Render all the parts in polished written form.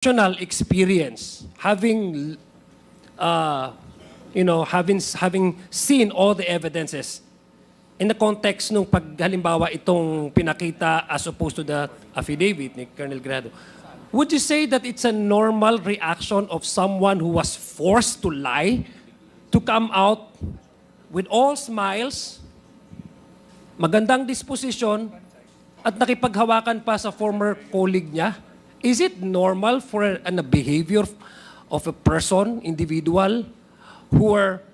professional experience, having having seen all the evidences in the context nung paghalimbawa itong pinakita as opposed to the affidavit ni Colonel Grado, would you say that it's a normal reaction of someone who was forced to lie to come out with all smiles, magandang disposition, at nakipaghawakan pa sa former colleague niya? Is it normal for a behavior of a person, individual, who are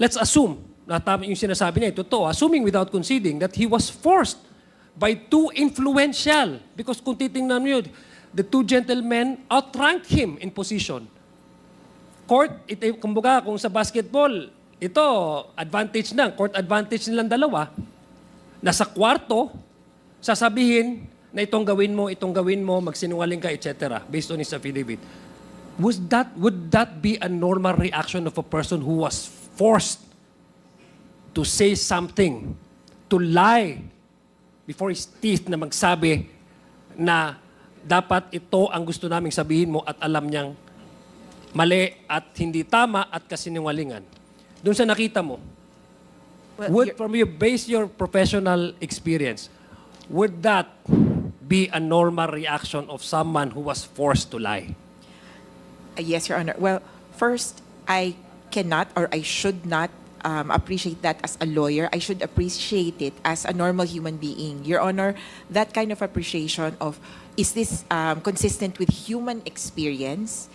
let's assume na tama yung sinasabi niya, totoo, assuming without conceding that he was forced by too influential. Because kung titingnan mo yun, the two gentlemen outranked him in position. Court, kumbaga, kung sa basketball, ito, advantage na, court advantage nilang dalawa, nasa kwarto, sasabihin na itong gawin mo, magsinungaling ka, etc. based on his affidavit. Would that be a normal reaction of a person who was forced to say something, to lie before his teeth na magsabi na dapat ito ang gusto naming sabihin mo at alam niyang mali at hindi tama at kasinungalingan? Doon sa nakita mo, from you base your professional experience, would that be a normal reaction of someone who was forced to lie? Yes, Your Honor. Well, first, I cannot or I should not appreciate that as a lawyer. I should appreciate it as a normal human being. Your Honor, that kind of appreciation of, is this consistent with human experience?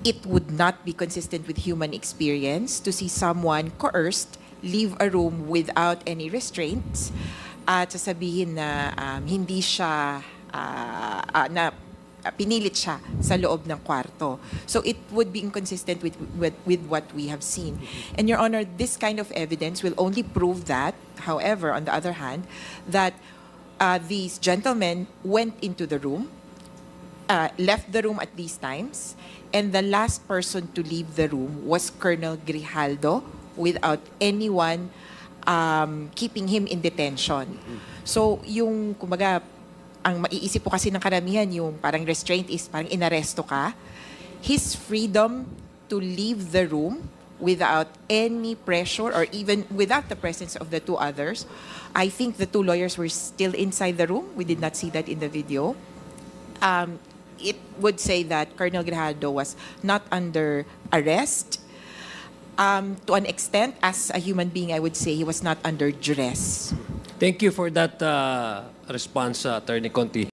It would not be consistent with human experience to see someone coerced leave a room without any restraints at sasabihin na hindi siya na pinilit siya sa loob ng kwarto. So it would be inconsistent with what we have seen. And Your Honor, this kind of evidence will only prove that, however, on the other hand, that these gentlemen went into the room, left the room at these times, and the last person to leave the room was Colonel Grijaldo without anyone keeping him in detention. So yung, kumbaga, ang maiisip po kasi ng karamihan, yung parang restraint is parang inaresto ka. His freedom to leave the room without any pressure or even without the presence of the two others. I think the two lawyers were still inside the room. We did not see that in the video. It would say that Colonel Grijaldo was not under arrest. To an extent, as a human being, I would say he was not under duress. Thank you for that response, Attorney Conti.